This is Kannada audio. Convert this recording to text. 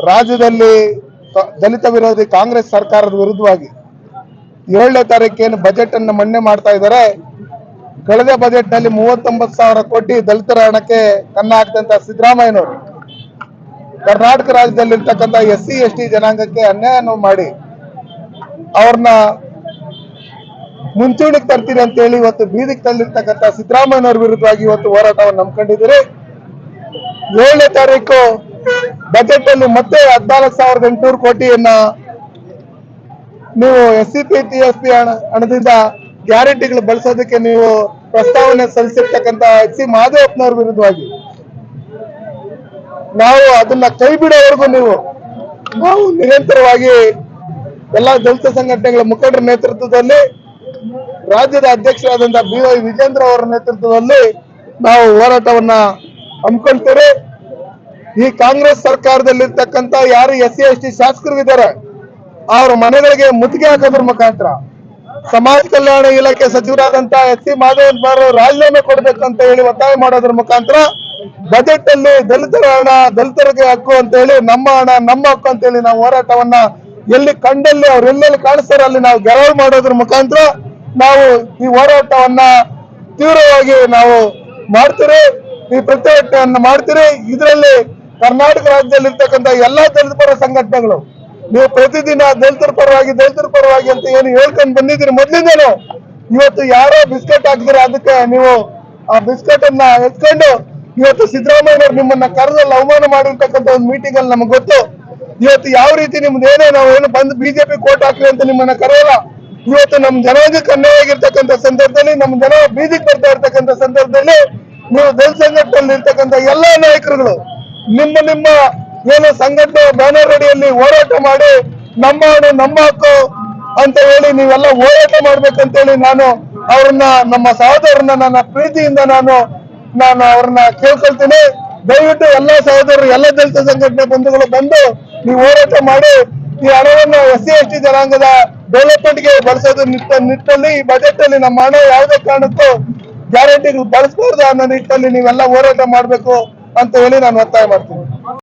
ರಾಜ್ಯದಲ್ಲಿ ದಲಿತ ವಿರೋಧಿ ಕಾಂಗ್ರೆಸ್ ಸರ್ಕಾರದ ವಿರುದ್ಧವಾಗಿ 7ನೇ ತಾರೀಕೇನು ಬಜೆಟ್ ಅನ್ನು ಮಂಡನೆ ಮಾಡ್ತಾ ಇದ್ದಾರೆ. ಕಳೆದ ಬಜೆಟ್ ನಲ್ಲಿ 39,000 ಕೋಟಿ ದಲಿತರ ಹಣಕ್ಕೆ ಕನ್ನ ಹಾಕಿದಂತ ಸಿದ್ದರಾಮಯ್ಯನವರು ಕರ್ನಾಟಕ ರಾಜ್ಯದಲ್ಲಿರ್ತಕ್ಕಂಥ SC ST ಜನಾಂಗಕ್ಕೆ ಅನ್ಯಾಯವನ್ನು ಮಾಡಿ ಅವ್ರನ್ನ ಮುಂಚೂಣಿಗೆ ತರ್ತೀರಿ ಅಂತ ಹೇಳಿ ಇವತ್ತು ಬೀದಿಗೆ ತಂದಿರ್ತಕ್ಕಂಥ ಸಿದ್ದರಾಮಯ್ಯನವರ ವಿರುದ್ಧವಾಗಿ ಇವತ್ತು ಹೋರಾಟವನ್ನು ನಂಬ್ಕೊಂಡಿದ್ದೀರಿ. 7ನೇ ತಾರೀಕು ಬಜೆಟ್ ಅಲ್ಲಿ ಮತ್ತೆ 14,800 ಕೋಟಿಯನ್ನ ನೀವು SCP TSP ಹಣದಿಂದ ಗ್ಯಾರಂಟಿಗಳು ಬಳಸೋದಕ್ಕೆ ನೀವು ಪ್ರಸ್ತಾವನೆ ಸಲ್ಲಿಸಿರ್ತಕ್ಕಂಥ HC ಮಹದೇವಪ್ಪನವ್ರ ವಿರುದ್ಧವಾಗಿ ನಾವು ಅದನ್ನ ಕೈ ಬಿಡೋವರೆಗೂ ನಾವು ನಿರಂತರವಾಗಿ ಎಲ್ಲಾ ದಲಿತ ಸಂಘಟನೆಗಳ ಮುಖಂಡರ ನೇತೃತ್ವದಲ್ಲಿ ರಾಜ್ಯದ ಅಧ್ಯಕ್ಷರಾದಂತಹ BY ವಿಜೇಂದ್ರ ಅವರ ನೇತೃತ್ವದಲ್ಲಿ ನಾವು ಹೋರಾಟವನ್ನ ಹಮ್ಮಿಕೊಳ್ತೇವೆ. ಈ ಕಾಂಗ್ರೆಸ್ ಸರ್ಕಾರದಲ್ಲಿರ್ತಕ್ಕಂಥ ಯಾರು SC ST ಶಾಸಕರಿದ್ದಾರೆ ಅವರ ಮನೆಗಳಿಗೆ ಮುತ್ತಿಗೆ ಹಾಕೋದ್ರ ಮುಖಾಂತರ ಸಮಾಜ ಕಲ್ಯಾಣ ಇಲಾಖೆ ಸಚಿವರಾದಂತಹ HC ಮಹದೇವಪ್ಪನವರು ರಾಜೀನಾಮೆ ಕೊಡಬೇಕಂತ ಹೇಳಿ ಒತ್ತಾಯ ಮಾಡೋದ್ರ ಮುಖಾಂತರ ಬಜೆಟ್ ಅಲ್ಲಿ ದಲಿತರ ಹಣ ದಲಿತರಿಗೆ ಹಕ್ಕು ಅಂತ ಹೇಳಿ ನಮ್ಮ ಹಣ ನಮ್ಮ ಹಕ್ಕು ಅಂತ ಹೇಳಿ ನಾವು ಹೋರಾಟವನ್ನ ಎಲ್ಲಿ ಕಂಡಲ್ಲಿ ಅವ್ರು ಎಲ್ಲೆಲ್ಲಿ ಕಾಣಿಸ್ತಾರ ಅಲ್ಲಿ ನಾವು ಗೆರವು ಮಾಡೋದ್ರ ಮುಖಾಂತರ ನಾವು ಈ ಹೋರಾಟವನ್ನ ತೀವ್ರವಾಗಿ ನಾವು ಮಾಡ್ತೀರಿ. ಈ ಪ್ರತಿಭಟನೆಯನ್ನ ಮಾಡ್ತೀರಿ. ಇದರಲ್ಲಿ ಕರ್ನಾಟಕ ರಾಜ್ಯದಲ್ಲಿ ಇರ್ತಕ್ಕಂಥ ಎಲ್ಲಾ ದಲಿತ ಪರ ಸಂಘಟನೆಗಳು ನೀವು ಪ್ರತಿದಿನ ದಲಿತರ ಪರವಾಗಿ ಅಂತ ಏನು ಹೇಳ್ಕೊಂಡು ಬಂದಿದ್ದೀರಿ ಮೊದ್ಲಿಂದನು. ಇವತ್ತು ಯಾರೋ ಬಿಸ್ಕೆಟ್ ಹಾಕಿದ್ರೆ ಅದಕ್ಕೆ ನೀವು ಆ ಬಿಸ್ಕೆಟ್ ಅನ್ನ ಎತ್ಕೊಂಡು ಇವತ್ತು ಸಿದ್ದರಾಮಯ್ಯನವರು ನಿಮ್ಮನ್ನ ಕರೆದಲ್ಲಿ ಅವಮಾನ ಮಾಡಿರ್ತಕ್ಕಂಥ ಒಂದು ಮೀಟಿಂಗ್ ಅಲ್ಲಿ ನಮ್ಗೆ ಗೊತ್ತು. ಇವತ್ತು ಯಾವ ರೀತಿ ನಿಮ್ದು ನಾವು ಏನು ಬಂದು BJP ಕೋಟ್ ಹಾಕ್ರಿ ಅಂತ ನಿಮ್ಮನ್ನ ಕರೆಯಲ್ಲ. ಇವತ್ತು ನಮ್ಮ ಜನಾಂಗಕ್ಕೆ ಅನ್ಯಾಯ ಆಗಿರ್ತಕ್ಕಂಥ ಸಂದರ್ಭದಲ್ಲಿ ನಮ್ಮ ಜನ ಬೀದಿಗೆ ಬರ್ತಾ ಇರ್ತಕ್ಕಂಥ ಸಂದರ್ಭದಲ್ಲಿ ನೀವು ದಲಿತ ಸಂಘಟನೆಯಲ್ಲಿ ಇರ್ತಕ್ಕಂಥ ಎಲ್ಲಾ ನಾಯಕರುಗಳು ನಿಮ್ಮ ಏನು ಸಂಘಟನೆ ಬ್ಯಾನರ್ ಅಡಿಯಲ್ಲಿ ಹೋರಾಟ ಮಾಡಿ ನಮ್ಮ ಹಣು ನಮ್ಮ ಹಕ್ಕು ಅಂತ ಹೇಳಿ ನೀವೆಲ್ಲ ಹೋರಾಟ ಮಾಡ್ಬೇಕಂತೇಳಿ ನಾನು ಅವ್ರನ್ನ ನಮ್ಮ ಸಹೋದರನ್ನ ನನ್ನ ಪ್ರೀತಿಯಿಂದ ನಾನು ಅವ್ರನ್ನ ಕೇಳ್ಕೊಳ್ತೀನಿ. ದಯವಿಟ್ಟು ಎಲ್ಲಾ ಸಹೋದರರು ಎಲ್ಲ ದಲಿತ ಸಂಘಟನೆ ಬಂಧುಗಳು ಬಂದು ನೀವು ಹೋರಾಟ ಮಾಡಿ ಈ ಹಣವನ್ನು SC ST ಜನಾಂಗದ ಡೆವಲಪ್ಮೆಂಟ್ಗೆ ಬಳಸೋದು ನಿಟ್ಟಿನಲ್ಲಿ ಈ ಬಜೆಟ್ ಅಲ್ಲಿ ನಮ್ಮ ಹಣ ಯಾವುದೇ ಕಾರಣಕ್ಕೂ ಗ್ಯಾರಂಟಿಗಳು ಬಳಸಬಾರ್ದು ಅನ್ನೋ ನಿಟ್ಟಿನಲ್ಲಿ ನೀವೆಲ್ಲ ಹೋರಾಟ ಮಾಡ್ಬೇಕು ಅಂತ ಹೇಳಿ ನಾನು ಒತ್ತಾಯ ಮಾಡ್ತೀನಿ.